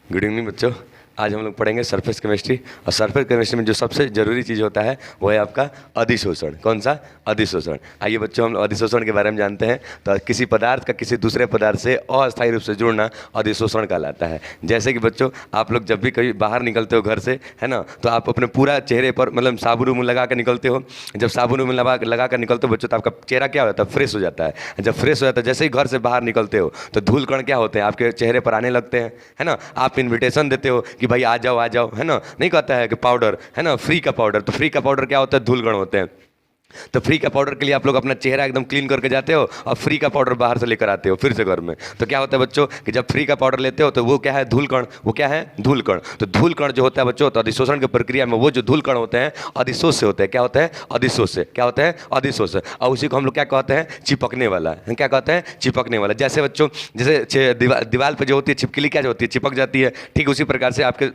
Good evening बच्चों। आज हम लोग पढ़ेंगे सरफेस केमिस्ट्री। और सरफेस केमिस्ट्री में जो सबसे ज़रूरी चीज़ होता है वो है आपका अधिशोषण। कौन सा? अधिशोषण। आइए बच्चों, हम लोग अधिशोषण के बारे में जानते हैं। तो किसी पदार्थ का किसी दूसरे पदार्थ से अस्थायी रूप से जुड़ना अधिशोषण कहलाता है। जैसे कि बच्चों, आप लोग जब भी कभी बाहर निकलते हो घर से, है ना, तो आप अपने पूरा चेहरे पर मतलब साबुन उबुन लगा कर निकलते हो। जब साबुन उबुन लगा कर निकलते हो बच्चों, तो आपका चेहरा क्या होता है? फ्रेश हो जाता है। जब फ्रेश हो जाता है, जैसे ही घर से बाहर निकलते हो तो धूल कण क्या होते हैं? आपके चेहरे पर आने लगते हैं, है ना। आप इन्विटेशन देते हो कि भाई आ जाओ, है ना, नहीं कहता है कि पाउडर, है ना, फ्री का पाउडर। तो फ्री का पाउडर क्या होता है? धूलकण होते हैं। तो फ्री का पाउडर के लिए आप लोग अपना चेहरा एकदम क्लीन करके जाते हो और फ्री का पाउडर बाहर से लेकर आते हो फिर से घर में। तो क्या होता है बच्चों कि जब फ्री का पाउडर लेते हो तो वो क्या है? धूलकण। वो क्या है? धूलकण। तो धूलकण जो होता है बच्चों, तो अधिशोषण की प्रक्रिया में वो जो धूलकण होते हैं अधिशोष से होते हैं। क्या होता है? अधिशोष से। क्या होता है? अधिशोष से। और उसी को हम लोग क्या कहते हैं? चिपकने वाला। क्या कहते हैं? चिपकने वाला। जैसे बच्चों, जैसे दीवार पर जो होती है छिपकली, क्या जो होती है? चिपक जाती है। ठीक उसी प्रकार से आपके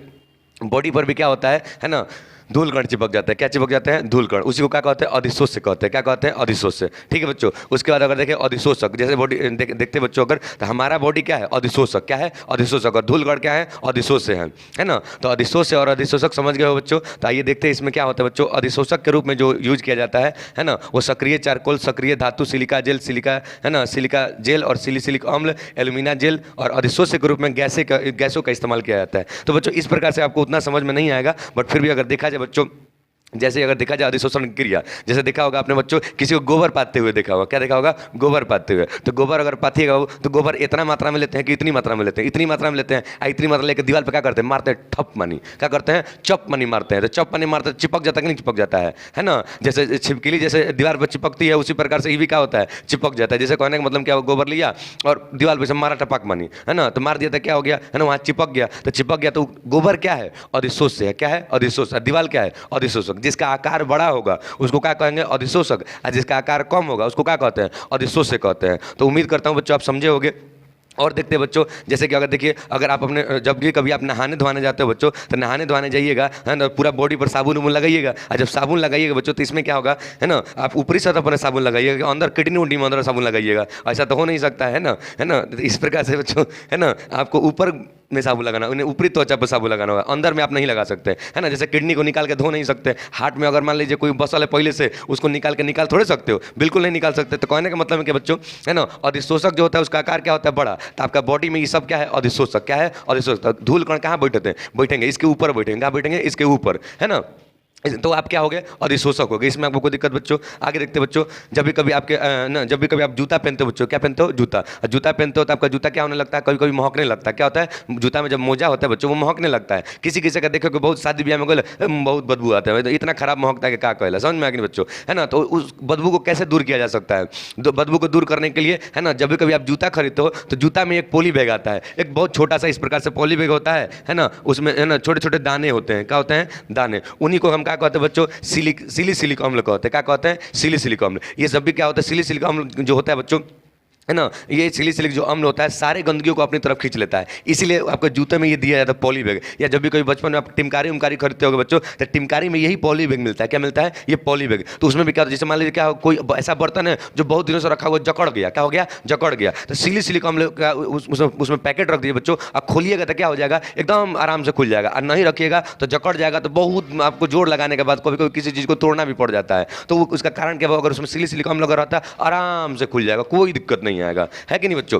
बॉडी पर भी क्या होता है ना, धूलकण चिपक जाता है। क्या चिपक जाते हैं? धूलकण। उसी को क्या कहते हैं? अधिशोष से कहते हैं। क्या कहते हैं? अधिशोष से। ठीक है बच्चों। उसके बाद अगर देखें अधिशोषक, जैसे बॉडी देखते बच्चों अगर, तो हमारा बॉडी क्या है? अधिशोषक। क्या है? अधिशोषक। और धूलकण क्या है? अधिशोष से है ना। तो अधिशोष से और अधिशोषक समझ गए हो बच्चों। तो आइए देखते हैं इसमें क्या होता है बच्चों। अधिशोषक के रूप में जो यूज किया जाता है ना, वो सक्रिय चारकोल, सक्रिय धातु, सिलिका जेल, सिलिका, है ना, सिलिका जेल और सिलिसिलिक अम्ल, एल्यूमिना जेल, और अधिशोष के रूप में गैसों का इस्तेमाल किया जाता है। तो बच्चों इस प्रकार से आपको उतना समझ में नहीं आएगा, बट फिर भी अगर देखा जाए बच्चों, जैसे अगर देखा जाए अधिशोषण क्रिया, जैसे देखा होगा आपने बच्चों, किसी को गोबर पाते हुए देखा होगा। क्या देखा होगा? गोबर पाते हुए। तो गोबर अगर पाथिएगा वो, तो गोबर इतना मात्रा में लेते हैं कि इतनी मात्रा में लेते हैं, इतनी मात्रा में लेते हैं, इतनी मात्रा लेकर दीवार पे क्या करते हैं? मारते हैं ठप मनी। क्या करते हैं? चप मनी मारते हैं। तो चप मनी मारते चिपक जाता है कि नहीं चिपक जाता है ना। जैसे छिपकली जैसे दीवार पर चिपकती है, उसी प्रकार से ये भी क्या होता है? चिपक जाता है। जैसे कहने का मतलब क्या, गोबर लिया और दीवार पर से मारा टपक मनी, है ना, तो मार दिया था, क्या हो गया, है ना, वहाँ चिपक गया। तो चिपक गया तो गोबर क्या है? अधिशोष से है। क्या है? अधिशोष। दीवार क्या है? अधिशोषक। जिसका आकार बड़ा होगा उसको क्या कहेंगे? अधिशोषक। और जिसका आकार कम होगा उसको क्या कहते हैं? अधिशोष से कहते हैं। तो उम्मीद करता हूं बच्चों आप समझे होंगे। और देखते हैं बच्चों, जैसे कि अगर देखिए, अगर आप अपने जब भी कभी आप नहाने धोने जाते हो बच्चों, तो नहाने धोने जाइएगा, है ना, पूरा बॉडी पर साबुन उबुन लगाइएगा। और जब साबुन लगाइएगा बच्चों, तो इसमें क्या होगा, है ना, आप ऊपरी सतह पर साबुन लगाइएगा, अंदर किडनी उडनी में अंदर साबुन लगाइएगा। ऐसा तो हो नहीं सकता, है ना। तो इस प्रकार से बच्चों, है ना, आपको ऊपर में साबुन लगाना, उन्हें ऊपरी त्वचा पर साबुन लगाना होगा, अंदर में आप नहीं लगा सकते, है ना। जैसे किडनी को निकाल के धो नहीं सकते, हार्ट में अगर मान लीजिए कोई बसल है पहले से, उसको निकाल थोड़े सकते हो, बिल्कुल नहीं निकाल सकते। तो कहने का मतलब है कि बच्चों, है ना, अधिशोषक जो होता है उसका आकार क्या होता है? बड़ा। तो आपका बॉडी में ये सब क्या है? अधिशोषक। क्या है? अधिशोषक। धूल कण कहाँ बैठेंगे? इसके ऊपर बैठेंगे। कहाँ बैठेंगे? इसके ऊपर, है ना। तो आप क्या हो गए? अधिशोषक हो गए। इसमें आपको कोई दिक्कत बच्चों? आगे देखते बच्चों, जब भी कभी आपके ना, जब भी कभी आप जूता पहनते हो बच्चों, क्या पहनते हो? जूता। जूता पहनते हो तो आपका जूता क्या होने लगता है? कभी कभी महकने लगता है। क्या होता है? जूता में जब मोजा होता है बच्चों, वो महकने लगता है। किसी किसी का देखो कि बहुत शादी ब्याह में गए, बहुत बदबू आता है, तो इतना खराब महकता है कि क्या कहला, समझ में आ गया बच्चों, है ना। तो उस बदबू को कैसे दूर किया जा सकता है? बदबू को दूर करने के लिए, है ना, जब भी कभी आप जूता खरीदते हो तो जूता में एक पॉली बैग आता है, एक बहुत छोटा सा इस प्रकार से पॉली बैग होता है ना, उसमें, है ना, छोटे छोटे दाने होते हैं। क्या होते हैं? दाने। उन्हीं को हम क्या कहते हैं बच्चों? सिलिसिलिक अम्ल कहते हैं। क्या कहते हैं? सिलिसिलिक अम्ल। ये सब भी क्या होता है? सिलिसिलिक अम्ल जो होता है बच्चों, है ना, ये सिलिसिलिक जो अम्ल होता है सारे गंदगियों को अपनी तरफ खींच लेता है। इसीलिए आपके जूते में ये दिया जाता है पॉली बैग। या जब भी कभी बचपन में आप टिमकारी उमकारी खरीदते होगे बच्चों, तो टिमकारी में यही पॉली बैग मिलता है। क्या मिलता है? ये पॉली बैग। तो उसमें भी क्या होता है, जैसे मान लीजिए क्या कोई ऐसा बर्तन है जो बहुत दिनों से रखा हुआ जकड़ गया। क्या हो गया? जकड़ गया। तो सिलिसिलिक अम्ल का उसमें पैकेट रख दीजिए बच्चों, और खोलिएगा तो क्या हो जाएगा? एकदम आराम से खुल जाएगा। और नहीं रखिएगा तो जकड़ जाएगा। तो बहुत आपको जोर लगाने के बाद कभी कभी किसी चीज़ को तोड़ना भी पड़ जाता है। तो उसका कारण क्या होगा? अगर उसमें सिलिसिलिक अम्ल लगा रहता है, आराम से खुल जाएगा, कोई दिक्कत नहीं आएगा, है कि नहीं बच्चों।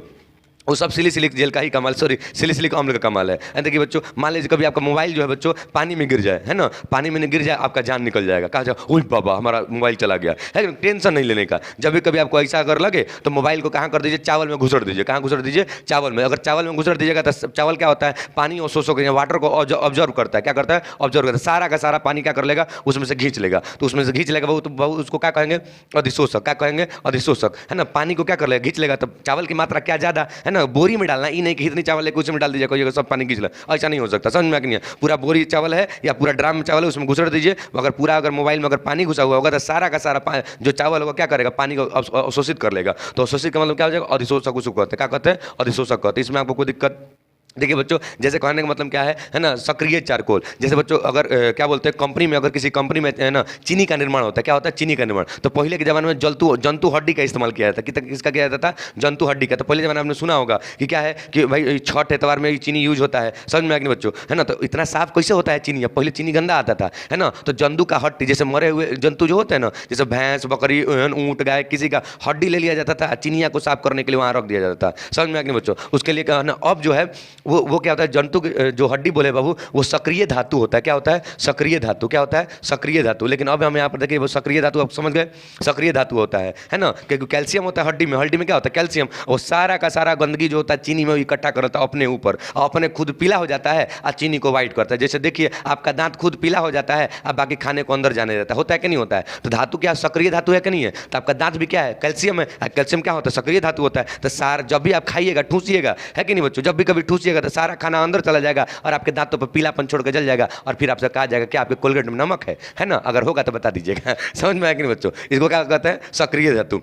वो सब सिलिसिलिक जेल का ही कमाल, सॉरी, सिलिसिलिक अम्ल का कमाल है। देखिए बच्चों, मान लीजिए कभी आपका मोबाइल जो है बच्चों पानी में गिर जाए, है ना, पानी में गिर जाए, आपका जान निकल जाएगा। कहा जाए ओह बाबा हमारा मोबाइल चला गया, है। टेंशन नहीं लेने का। जब भी कभी आपको ऐसा अगर लगे तो मोबाइल को कहाँ कर दीजिए? चावल में घुसड़ दीजिए। कहाँ घुसड़ दीजिए? चावल में। अगर चावल में घुसड़ दीजिएगा तो चावल क्या होता है? पानी और शोषक वाटर को ऑब्जर्व करता है। क्या करता है? ऑब्जर्व करता है। सारा का सारा पानी क्या कर लेगा? उसमें से खींच लेगा। तो उसमें से खींच लेगा वो, तो उसको क्या कहेंगे? अधिशोषक। क्या कहेंगे? अधिशोषक, है ना। पानी को क्या कर लेगा? खींच लेगा। तो चावल की मात्रा क्या ज़्यादा, है ना, बोरी में डालना, ये नहीं कि इतनी चावल लेकर उसमें डाल दीजिए, कोई सब पानी खींच ले, ऐसा नहीं हो सकता। समझ में आ गया? पूरा बोरी चावल है या पूरा ड्राम में चावल है, उसमें घुसड़ दीजिए। अगर पूरा अगर मोबाइल में अगर पानी घुसा हुआ होगा तो सारा का सारा जो चावल होगा क्या करेगा? पानी को अवशोषित कर लेगा। तो अवशोषित का मतलब क्या हो जाएगा? अधिशोषक उसको कहते हैं। क्या कहते हैं? अधिशोषक कहते हैं। इसमें आपको कोई दिक्कत देखिए बच्चों, जैसे कहने का मतलब क्या है ना, सक्रिय चारकोल। जैसे बच्चों अगर क्या बोलते हैं, कंपनी में, अगर किसी कंपनी में है ना चीनी का निर्माण होता है, क्या होता है, चीनी का निर्माण। तो पहले के जमाने में जंतु जंतु हड्डी का इस्तेमाल किया जाता है। किसका किया जाता था, जंतु हड्डी का। तो पहले जमाने में आपने सुना होगा कि क्या है कि भाई छठ एतवार में चीनी यूज होता है, समझ में आ गया बच्चों, है ना। तो इतना साफ कैसे होता है चीनी, अब पहले चीनी गंदा आता था, है ना। तो जंतु का हड्डी, जैसे मरे हुए जंतु जो होते हैं ना, जैसे भैंस, बकरी, ऊँट, गाय, किसी का हड्डी ले लिया जाता था, चिनिया को साफ करने के लिए वहाँ रख दिया जाता था, समझ में आ गया बच्चों। उसके लिए क्या है ना, अब जो है वो क्या होता है, जंतु जो हड्डी बोले बाबू, वो सक्रिय धातु होता है। क्या होता है, सक्रिय धातु। क्या होता है, सक्रिय धातु। लेकिन अब हम यहाँ पर देखिए वो सक्रिय धातु, आप समझ गए, सक्रिय धातु होता है ना। क्योंकि कैल्शियम होता है हड्डी में, हड्डी में क्या होता है, कैल्शियम। वो सारा का सारा गंदगी जो होता है चीनी में इकट्ठा करता है अपने ऊपर, और अपने खुद पीला हो जाता है और चीनी को वाइट करता है। जैसे देखिए आपका दांत खुद पीला हो जाता है, अब बाकी खाने को अंदर जाने देता है, होता है कि नहीं होता है। तो धातु क्या सक्रिय धातु है कि नहीं है। तो आपका दांत भी क्या है, कैल्शियम है। कैल्शियम क्या होता है, सक्रिय धातु होता है। तो सारा जब भी आप खाइएगा, ठूसिएगा, है कि नहीं बच्चों, जब भी कभी ठूसिएगा तो सारा खाना अंदर चला जाएगा और आपके दांतों पर पीलापन छोड़ के जल जाएगा। और फिर आपसे कहा जाएगा कि आपके कोलगेट में नमक है ना। अगर होगा तो बता दीजिएगा। समझ में आया कि नहीं बच्चों, इसको क्या कहते हैं, सक्रिय धातु।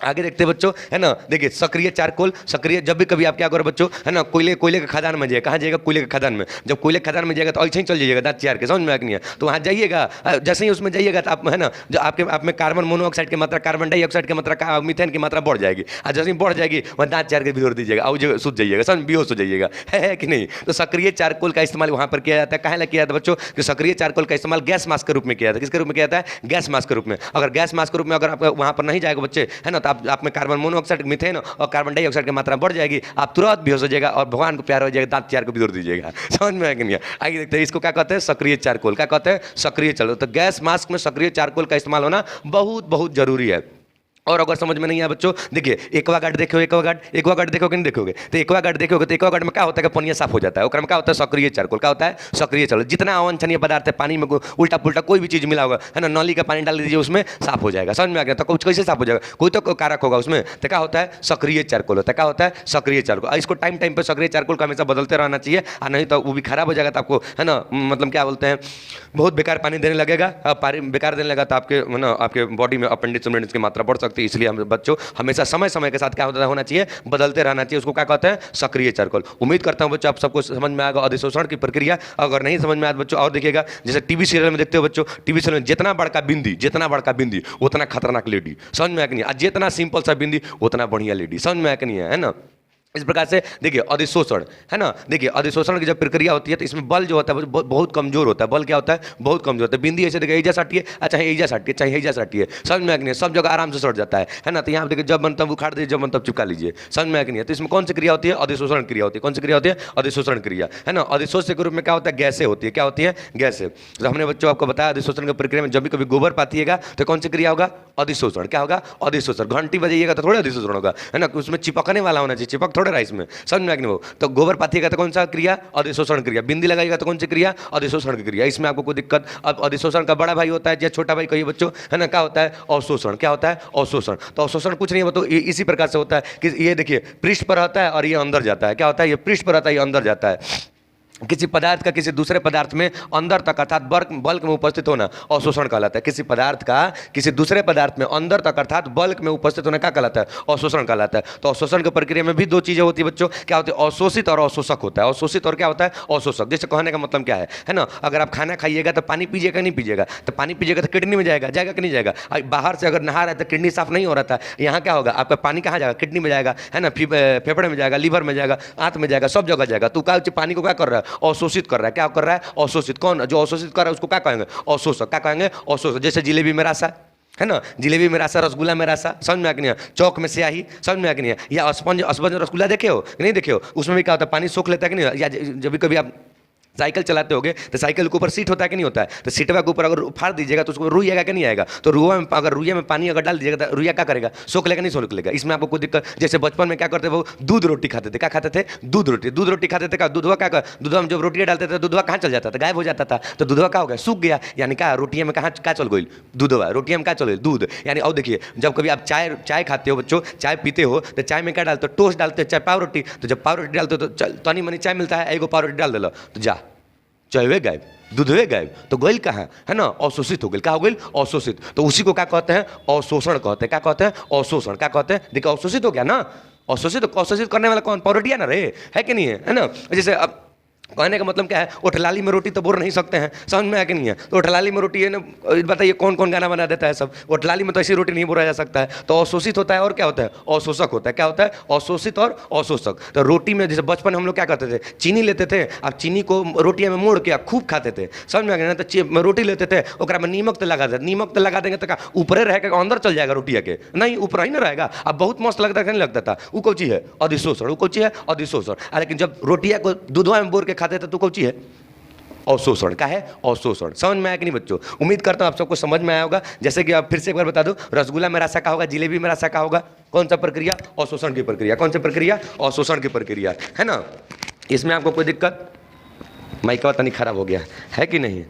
आगे देखते हैं बच्चों, है ना। देखिए सक्रिय चारकोल, सक्रिय, जब भी कभी आप क्या करो बच्चों, है ना, कोयले के खदान में जाइए। कहाँ जाइएगा, कोयले के खदान में। जब कोयले के खदान में जाएगा तो ऐसे ही चल जाइएगा दांत चियार के, समझ में आ नहीं है। तो वहाँ जाइएगा, जैसे ही उसमें जाइएगा तो आप, है ना, जो आप में कार्बन मोनोऑक्साइड की मात्रा, कार्बन डाइऑक्साइड की मात्रा, मीथेन की मात्रा बढ़ जाएगी। और जैसे ही बढ़ जाएगी वहाँ दांत चियार के भिगोर दीजिएगा और जो सूझ जाइएगा, समझ, बेहोश हो जाइएगा, है कि नहीं। तो सक्रिय चारकोल का इस्तेमाल वहाँ पर किया जाता है। कहाँ किया जाता है बच्चों, कि सक्रिय चारकोल का इस्तेमाल गैस मास्क के रूप में किया जाता है। किसके रूप में किया जाता है, गैस मास्क के रूप में। अगर गैस मास्क के रूप में अगर आप वहाँ पर नहीं जाएगा बच्चे, है ना, तो आप में कार्बन मोनोऑक्साइड, मीथेन और कार्बन डाइऑक्साइड की मात्रा बढ़ जाएगी, आप तुरंत बेहोश हो जाएगा और भगवान को प्यार हो जाएगा, दांत चार को भिगोर दीजिएगा। समझ में आया कि नहीं। आइए देखते हैं इसको क्या कहते हैं, सक्रिय चारकोल। क्या कहते हैं, सक्रिय चारकोल। तो गैस मास्क में सक्रिय चारकोल का इस्तेमाल होना बहुत बहुत जरूरी है। और अगर समझ में नहीं आया बच्चों, देखिए एक्वागार्ड देखो, एक्वागार्ड देखोगे नहीं देखोगे, तो एक्वागार्ड देखोगे तो एक्वागार्ड में क्या होता है कि पानी साफ हो जाता है। उसमें क्या होता है, सक्रिय चारकोल। क्या होता है, सक्रिय चारकोल। जितना अवांछनीय पदार्थ है पानी में, उल्टा पुल्टा कोई भी चीज मिला होगा, है ना, नली का पानी डाल दीजिए उसमें, साफ हो जाएगा। समझ में आ गया। तो कुछ कैसे साफ हो जाएगा, कोई तो कारक होगा उसमें। तो क्या होता है, सक्रिय चारकोल होता है। क्या होता है, सक्रिय चारकोल। इसको टाइम टाइम पर सक्रिय चारकोल को हमेशा बदलते रहना चाहिए, और नहीं तो वो भी खराब हो जाएगा। तो आपको, है ना, मतलब क्या बोलते हैं, बहुत बेकार पानी देने लगेगा, बेकार देने लगा तो आपके, है ना, आपके बॉडी में अपेंडिक्स की मात्रा बढ़ सकती है। इसलिए हम बच्चों हमेशा समय समय के साथ क्या होना चाहिए, बदलते रहना चाहिए। उसको क्या कहते हैं, सक्रिय चारकोल। उम्मीद करता हूं बच्चों आप सबको समझ में आएगा अधिशोषण की प्रक्रिया। अगर नहीं समझ में आया बच्चों और देखिएगा, जैसे टीवी सीरियल में देखते हो बच्चों, टीवी सीरियल में जितना बड़का बिंदी उतना खतरनाक लेडी। समझ में आया कि नहीं। जितना सिंपल सा बिंदी उतना बढ़िया लेडी। समझ में आया कि नहीं है ना। इस प्रकार से देखिए अधिशोषण, है ना। देखिए अधिशोषण की जब प्रक्रिया होती है तो इसमें बल जो होता है बहुत कमजोर होता है। बल क्या होता है, बहुत कमजोर होता है। बिंदी ऐसे देखिए, एजा सटी है, चाहे एजा सटी है, चाहे एजा सटी है, समझ में आ कि नहीं, सब जगह आराम से सट जाता है ना। तो यहाँ देखिए जब मन तब उखाड़ दीजिए, जब मन तब चिपका लीजिए, समझ में आ कि नहीं। तो इसमें कौन सी क्रिया होती है, अधिशोषण क्रिया होती है। कौन सी क्रिया होती है, अधिशोषण क्रिया, है ना। अधिशोष के रूप में क्या होता है, गैसें होती है। क्या होती है, गैसें। तो हमने बच्चों आपको बताया अधिशोषण की प्रक्रिया में जब भी कभी गोबर पातिएगा तो कौन सी क्रिया होगा, अधिशोषण। क्या होगा, अधिशोषण। घंटी बजाइएगा तो थोड़ा अधिशोषण होगा, है ना। उसमें चिपकने वाला होना चाहिए, चिपक थोड़े रहा इसमें, तो गोबर पाथिएगा तो कौन सा क्रिया, अधिशोषण क्रिया। बिंदी लगाइएगा तो कौन सी क्रिया, अधिशोषण की क्रिया। इसमें आपको कोई दिक्कत, अब अधिशोषण का बड़ा भाई होता है या छोटा भाई कहिए बच्चों, है ना। क्या होता है, अवशोषण। क्या होता है, अवशोषण। तो अवशोषण कुछ नहीं है, तो इसी प्रकार से होता है कि ये देखिए पृष्ठ पर रहता है और ये अंदर जाता है। क्या होता है, ये पृष्ठ पर रहता है, ये अंदर जाता है। किसी पदार्थ का किसी दूसरे पदार्थ में अंदर तक अर्थात बल्क में उपस्थित होना अवशोषण कहलाता है। किसी पदार्थ का किसी दूसरे पदार्थ में अंदर तक अर्थात बल्क में उपस्थित होना क्या कहलाता है, अवशोषण कहलाता है। तो अवशोषण की प्रक्रिया में भी दो चीजें होती है बच्चों। क्या होती है, अवशोषित और अवशोषक होता है। अवशोषित और क्या होता है, अवशोषक। जैसे कहने का मतलब क्या है ना, अगर आप खाना खाइएगा तो पानी पीजिएगा नहीं पीजिएगा, तो पानी पीजिएगा तो किडनी में जाएगा कि नहीं जाएगा। बाहर से अगर नहा रहा है तो किडनी साफ नहीं हो रहा था, यहाँ क्या होगा, आपका पानी कहाँ जाएगा, किडनी में जाएगा, है ना, फेफड़े में जाएगा, लीवर में जाएगा, आंत में जाएगा, सब जगह जाएगा। तो क्या पानी को क्या कर रहा है, अवशोषित कर रहा है। क्या कर रहा है, अवशोषित। कौन जो अवशोषित कर रहा है उसको क्या कहेंगे, अवशोषक। क्या कहेंगे, अवशोषक। जैसे जिलेबी में रासा, है ना, जिलेबी में रासा, रसगुल्ला में रासा, समझ में आ कि नहीं, चौक में स्याही, समझ में आ कि नहीं, या स्पंज रसगुल्ला देखे हो कि नहीं देखे हो, उसमें भी क्या होता है, पानी सोख लेता है कि नहीं। या जब भी कभी आप साइकिल चलाते होगे तो साइकिल के ऊपर सीट होता है कि नहीं होता है, तो सीटवा के ऊपर अगर फाड़ दीजिएगा तो उसको रुई आएगा कि नहीं आएगा। तो रुआ में अगर रुइया में पानी अगर डाल दीजिएगा तो रुइया क्या करेगा, सोख लेगा नहीं सोख लेगा। इसमें आपको कोई दिक्कत। जैसे बचपन में क्या करते वो दूध रोटी खाते थे, क्या खाते थे, दूध रोटी खाते थे। क्या दूधवा क्या, दूधवा में जब रोटियाँ डालते थे दूधवा कहाँ चल जाता था, गायब हो जाता था। तो दूधवा क्या हो गया, सूख गया। यानी क्या, रोटियाँ में कहाँ क्या चल गई, दूधवा, रोटियाँ में क्या चल गई, दूध। यानी और देखिए जब कभी आप चाय खाते हो बच्चों, चाय पीते हो तो चाय में क्या डालते हो, टोस्ट डालते हो, चाहे पाव रोटी। तो जब पाव रोटी डालते हो तो तनी मनी चाय मिलता है, एगो पाव रोटी डाल दिलो तो जा चायवे गायब, दूधवे गायब। तो गोइल कहाँ, है ना, अवशोषित हो गई। क्या हो गई, अवशोषित। तो उसी को क्या कहते हैं, अवशोषण कहते हैं। क्या कहते हैं, अवशोषण। क्या कहते हैं, देखिए अवशोषित हो गया ना, अवशोषित अवशोषित करने वाला कौन? पावरोटिया ना रे, है कि नहीं है ना? जैसे अब कहने का मतलब क्या है, ओठलाली में रोटी तो बोल नहीं सकते हैं, समझ में आया कि नहीं है? तो ओठलाली में रोटी है ना, बताइए कौन कौन गाना बना देता है सब? ओठलाली में तो ऐसी रोटी नहीं बोला जा सकता है। तो अवशोषित होता है और क्या होता है? अवशोषक होता है। क्या होता है? अवशोषित और अवशोषक। तो रोटी में जैसे बचपन हम लोग क्या करते थे, चीनी लेते थे, अब चीनी को रोटियां में मोड़ के खूब खाते थे, समझ में आ गया ना? तो रोटी लेते थे, ओकरा में नीमक तो लगा देते, नीमक तो लगा देंगे तो क्या ऊपरे रहेगा, अंदर चल जाएगा रोटिया के? नहीं, ऊपर ही ना रहेगा। अब बहुत मस्त लगता था, नहीं लगता था? वो कौची है? अधिशोषण। वो कौची है? अधिशोषण। लेकिन जब रोटिया को दूधवा में बोर के खाते थे तो कौची है? अवशोषण। का है? अवशोषण। समझ में आया कि नहीं बच्चों? उम्मीद करता हूं आप सबको समझ में आया होगा। जैसे कि आप फिर से एक बार बता दो, रसगुल्ला में रासा का होगा, जिलेबी में रासा का होगा? कौन सा प्रक्रिया? अवशोषण की प्रक्रिया। कौन सी प्रक्रिया? अवशोषण की प्रक्रिया, है ना? इसमें आपको कोई दिक्कत? माइक का तनिक खराब हो गया है कि नहीं?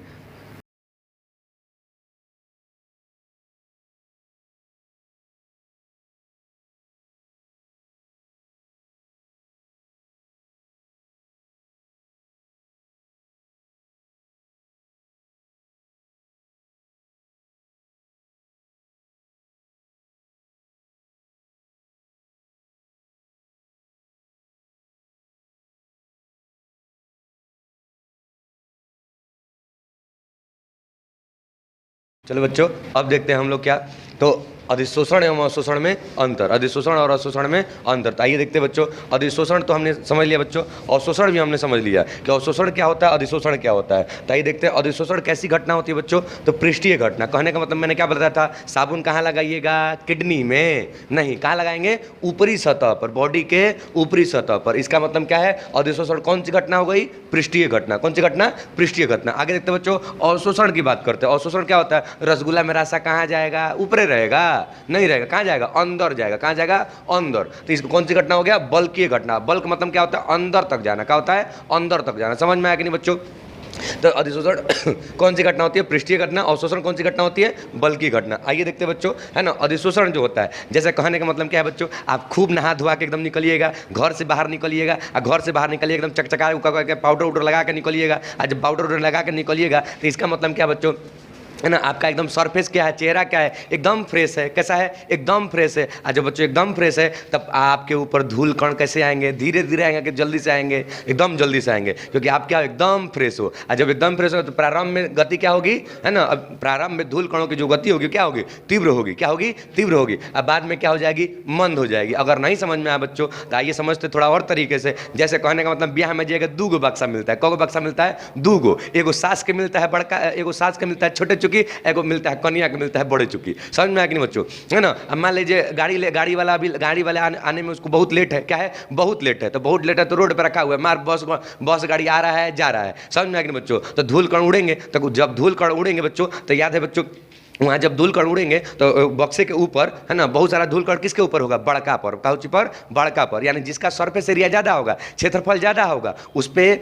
चलो बच्चों, अब देखते हैं हम लोग क्या। तो अधिशोषण एवं अवशोषण में अंतर, अधिशोषण और अवशोषण में अंतर। तो आइए देखते हैं बच्चों। अधिशोषण तो हमने समझ लिया बच्चों, अवशोषण भी हमने समझ लिया कि अवशोषण क्या होता है, अधिशोषण क्या होता है। तो आइए देखते हैं अधिशोषण कैसी घटना होती है बच्चों। तो पृष्ठीय घटना। कहने का मतलब मैंने क्या बताया था, साबुन कहाँ लगाइएगा? किडनी में नहीं, कहाँ लगाएंगे? ऊपरी सतह पर, बॉडी के ऊपरी सतह पर। इसका मतलब क्या है? अधिशोषण कौन सी घटना हो गई? पृष्ठीय घटना। कौन सी घटना? पृष्ठीय घटना। आगे देखते हैं बच्चों, अवशोषण की बात करते हैं। अवशोषण क्या होता है? रसगुल्ला में रासा कहाँ जाएगा? ऊपरे रहेगा? नहीं रहेगा। कहाँ जाएगा? अंदर जाएगा। कहाँ जाएगा? अंदर। तो इसको कौन सी घटना हो गया? बल्कीय घटना। बल्क मतलब क्या होता है? अंदर तक जाना। क्या होता है? अंदर तक जाना। समझ में आया कि नहीं बच्चों? तो अधिशोषण कौन सी घटना होती है? पृष्ठीय घटना। अवशोषण कौन सी घटना होती है? बल्कि घटना। आइए देखते हैं बच्चों, है ना? अधिशोषण जो होता है, जैसे कहने का मतलब क्या है बच्चों, आप खूब नहा धोआ के एकदम निकलिएगा, घर से बाहर निकलिएगा, और घर से बाहर निकलिएगा एकदम चकचका के पाउडर उडर लगा के निकलिएगा। और जब पाउडर उडर लगा के निकलिएगा तो इसका मतलब क्या बच्चों, है ना? आपका एकदम सरफेस क्या है, चेहरा क्या है? एकदम फ्रेश है। कैसा है? एकदम फ्रेश है। और जब बच्चों एकदम फ्रेश है, तब आपके ऊपर धूल कण कैसे आएंगे? धीरे धीरे आएंगे कि जल्दी से आएंगे? एकदम जल्दी से आएंगे, क्योंकि आप क्या एकदम फ्रेश हो। और जब एकदम फ्रेश हो तो प्रारंभ में गति क्या होगी, है ना? अब प्रारंभ में धूल कणों की जो गति होगी क्या होगी? तीव्र होगी। क्या होगी? तीव्र होगी। अब बाद में क्या हो जाएगी? मंद हो जाएगी। अगर नहीं समझ में आया बच्चों तो आइए समझते थोड़ा और तरीके से। जैसे कहने का मतलब, ब्याह में जाएगा 2 गो बक्सा मिलता है। कौ गो बक्सा मिलता है? 2 गो। एगो सास के मिलता है बड़का, एगो सास के मिलता है छोटे चुकी, एगो मिलता है कन्या के मिलता है बड़े चुकी। समझ में आया कि नहीं बच्चों? है ना? अब मान लीजिए गाड़ी वाला अभी गाड़ी वाले आने में उसको बहुत लेट है। क्या है? बहुत लेट है। तो बहुत लेट है तो रोड पर रखा हुआ है, मार बस गाड़ी आ रहा है, जा रहा है। समझ में आया कि नहीं बच्चों? तो धूल कण उड़ेंगे। तो जब धूल कण उड़ेंगे बच्चों, तो याद है बच्चों, वहाँ जब धूल कण उड़ेंगे तो बक्से के ऊपर, है ना, बहुत सारा धूल कण किसके ऊपर होगा? बड़का पर। काउची पर? बड़का पर। यानी जिसका सरफेस एरिया ज़्यादा होगा, क्षेत्रफल ज़्यादा होगा, उस पर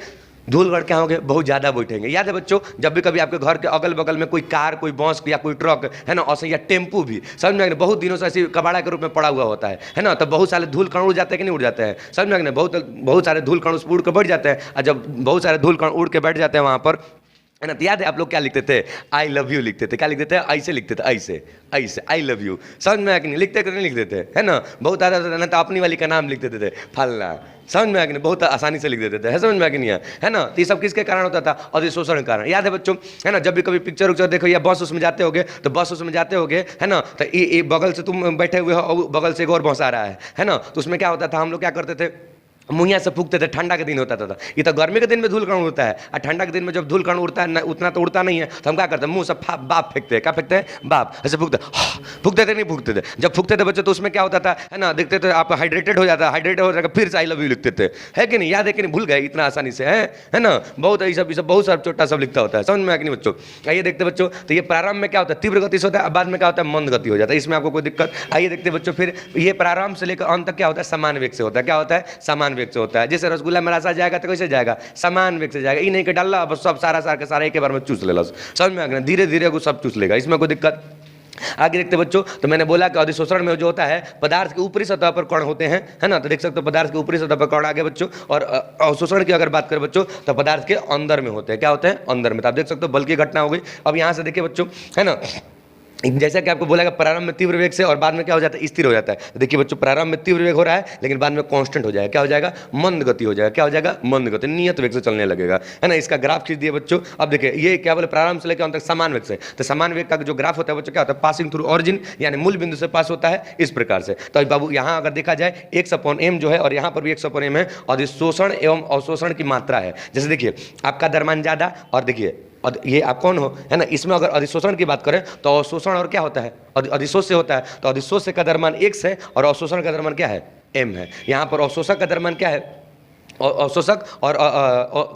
धूल कण क्या होंगे? बहुत ज़्यादा बैठेंगे। याद है बच्चों, जब भी कभी आपके घर के अगल बगल में कोई कार, कोई बस या कोई ट्रक, है ना, और या टेम्पू भी, समझ में बहुत दिनों से ऐसी कबाड़ा के रूप में पड़ा हुआ होता है ना? तो बहुत सारे धूल कण उड़ जाते हैं कि नहीं उड़ जाते हैं? समझ में बहुत सारे धूल कण उस पर उड़ के बैठ जाते हैं। और जब बहुत सारे धूल कण उड़ के बैठ जाते हैं वहाँ पर, है ना, तो याद है आप लोग क्या लिखते थे? आई लव यू लिखते थे। क्या लिखते थे? ऐसे लिखते थे, ऐसे ऐसे, आई लव यू। समझ में आया कि नहीं? लिखते कि नहीं लिखते थे? है ना? बहुत आदत ना, तो अपनी वाली का नाम लिख देते थे, फलना। समझ में आया कि नहीं? बहुत आसानी से लिख देते थे, है? समझ में आया कि नहीं? है ना? तो ये सब किसके कारण होता था? अधिशोषण के कारण। याद है बच्चों, है ना? जब भी कभी पिक्चर उक्चर देखो या बस उसमें जाते होगे, तो बस उसमें जाते होगे, है ना, तो ये बगल से तुम बैठे हुए हो, बगल से एक और बस आ रहा है ना? तो उसमें क्या होता था, हम लोग क्या करते थे? मुँहिया से फूकते थे। ठंडा के दिन होता था। ये तो गर्मी के दिन में धूल कण उड़ता है, और ठंडा के दिन में जब धूल कण उड़ता है उतना तो उड़ता नहीं है, तो हम क्या करते हैं? मुंह से बाप फेंकते हैं। क्या फेंकते हैं? बाप। ऐसे फूकते थे नहीं फूकते थे? जब फूकते थे बच्चे तो उसमें क्या होता था, है ना, देखते थे आप हाइड्रेटेड हो जाता, हाइड्रेटेड हो जाएगा, फिर से आई लव यू लिखते थे। है कि नहीं? याद है कि नहीं? भूल गए इतना आसानी से? है ना? बहुत ये सब बहुत सारा छोटा सब लिखता होता है। समझ में आया कि नहीं बच्चों? आइए देखते बच्चों, तो ये प्रारंभ में क्या होता है? तीव्र गति से होता है, बाद में क्या होता है? मंद गति हो जाता है। इसमें आपको कोई दिक्कत? आइए देखते बच्चों, फिर ये प्रारंभ से लेकर अंत तक क्या होता है? समान वेग से होता है। क्या होता है? समान वेग से होता है। जैसे रसगुल्ला में रासा जाएगा तो कैसे जाएगा? समान वेग से जाएगा। ये नहीं कि डाला बस सब सारा के सारा एक बार में चूस लेला। समझ में आ गया? धीरे धीरे वो सब चूस लेगा। इसमें कोई दिक्कत? आगे देखते बच्चों, तो मैंने बोला कि अधिशोषण में जो होता है, पदार्थ के ऊपरी सतह पर कण होते हैं, है ना? तो देख सकते हो पदार्थ के ऊपरी सतह पर कण आगे बच्चों। और अवशोषण की अगर बात करें बच्चों, तो पदार्थ के अंदर में होते हैं। क्या होते हैं? अंदर में। तो आप देख सकते हो बल्कि घटना हो गई। अब यहाँ से देखिए बच्चों, है ना, जैसा कि आपको बोला गया प्रारंभ में तीव्र वेग से और बाद में क्या हो जाता है, स्थिर हो जाता है। देखिए बच्चों, प्रारंभ में तीव्र वेग हो रहा है लेकिन बाद में कांस्टेंट हो जाएगा, क्या हो जाएगा, मंद गति हो जाएगा। क्या हो जाएगा, मंद गति, नियत वेग से चलने लगेगा, है ना। इसका ग्राफ खींच दिए बच्चों। अब देखिए ये क्या बोले, प्रारंभ से लेकर अंत तक समान वेग से, तो समान वेग का जो ग्राफ होता है बच्चों क्या होता है, पासिंग थ्रू ऑरिजिन, यानी मूल बिंदु से पास होता है इस प्रकार से। तो बाबू यहाँ अगर देखा जाए x/m जो है और यहाँ पर भी x/m है, और शोषण एवं अवशोषण की मात्रा है। जैसे देखिए आपका द्रव्यमान ज्यादा, और देखिए ये आप कौन हो, है ना। इसमें अगर अधिशोषण की बात करें तो अवशोषण और क्या होता है, अधिशोष से होता है। तो अधिशोष से का द्रव्यमान x है और अवशोषण का द्रव्यमान क्या है, m है। यहाँ पर अवशोषक का द्रव्यमान क्या है, अवशोषक और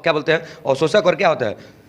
क्या बोलते हैं, अवशोषक और क्या होता है,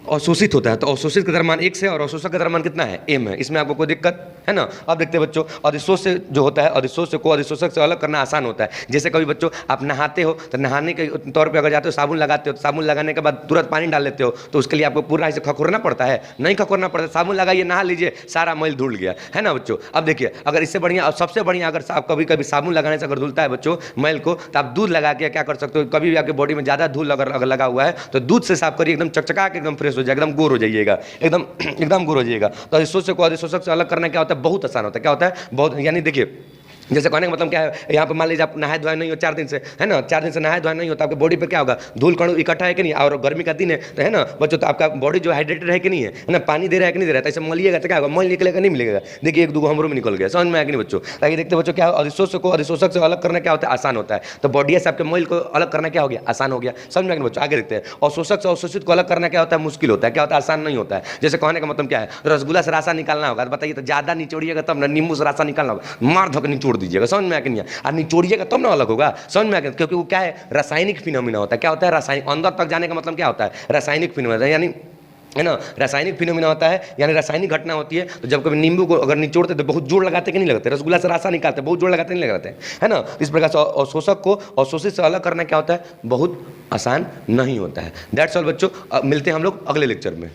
अवशोषित होता है। तो अवशोषित का द्रव्यमान x है और अवशोषक का द्रव्यमान कितना है, m है। इसमें आपको कोई दिक्कत है ना। अब देखते हैं बच्चों, अधिशोष से जो होता है, अधिशोष से को अधिशोषक से अलग करना आसान होता है। जैसे कभी बच्चों आप नहाते हो तो नहाने के तौर पे अगर जाते हो साबुन लगाते हो, तो साबुन लगाने के बाद तुरंत पानी डाल लेते हो, तो उसके लिए आपको पूरा ऐसे खखोरना पड़ता है, नहीं खखोरना पड़ता, साबुन लगाइए, नहा लीजिए, सारा मैल धुल गया, है ना बच्चों। अब देखिए अगर इससे बढ़िया, सबसे बढ़िया, अगर आप कभी कभी साबुन लगाने से अगर धुलता है बच्चों मैल को, तो आप दूध लगा के क्या कर सकते हो, कभी भी आपकी बॉडी में ज़्यादा धूल अगर लगा हुआ है तो दूध से साफ करिए, एकदम चकचका के एकदम फ्रेश हो जाएगा, एकदम गोर हो जाइए, एकदम एकदम गुर हो जाइएगा। तो अधिशोषक को अधिशोषक से अलग करना क्या होता है, बहुत आसान होता है। क्या होता है, बहुत, यानी देखिए जैसे कहने का मतलब क्या है, यहाँ पे मान लीजिए आप नहाए धोए नहीं हो 4 दिन से, है ना, 4 दिन से नहाए धोए नहीं हो, तो आपके बॉडी पे क्या होगा, धूल कण इकट्ठा है कि नहीं, और गर्मी का दिन है तो है ना बच्चों, तो आपका बॉडी जो हाइड्रेटेड है कि नहीं है ना, पानी दे रहा है कि नहीं दे रहा है, तो ऐसे मलिएगा तो क्या होगा, मल निकलेगा नहीं मिलेगा। देखिए एक दो हमरों में निकल गया, समझ में आया कि नहीं बच्चों। ताकि देखते बच्चों क्या अधिशोषक को अधिशोषक से अलग करना क्या होता है, आसान होता है। तो बॉडी से आपके मैल को अलग करना क्या हो गया, आसान हो गया, समझ में आया कि नहीं बच्चों। आगे देखते हैं, अवशोषक से अवशोषित को अलग करना क्या होता है, मुश्किल होता है। क्या होता है, आसान नहीं होता है। जैसे कहने का मतलब क्या है, रसगुल्ला से रासा निकालना होगा, बताइए, तो ज्यादा निचोड़िएगा तब ना, नींबू से रासा निकालना होगा, मार धोकर निचोड़ दीजिएगा, समझ में आया कि नहीं, और निचोड़िएगा तब ना अलग होगा, समझ में आ गया। क्योंकि वो क्या है, रासायनिक फिनोमिना होता है। क्या होता है, रासायनिक, अंदर तक जाने का मतलब क्या होता है, रासायनिक फिनोमिना, यानी है ना, रासायनिक फिनोमिना होता है, यानी रासायनिक घटना होती है। तो जब कभी नींबू को अगर निचोड़ते तो बहुत जोर लगाते कि नहीं लगाते, रसगुल्ला से रासा निकालते बहुत जोर लगाते नहीं लगाते, है ना। इस प्रकार से अवशोषक को अवशोषित से अलग करना क्या होता है, बहुत आसान नहीं होता है। दैट्स ऑल बच्चों, मिलते हैं हम लोग अगले लेक्चर में।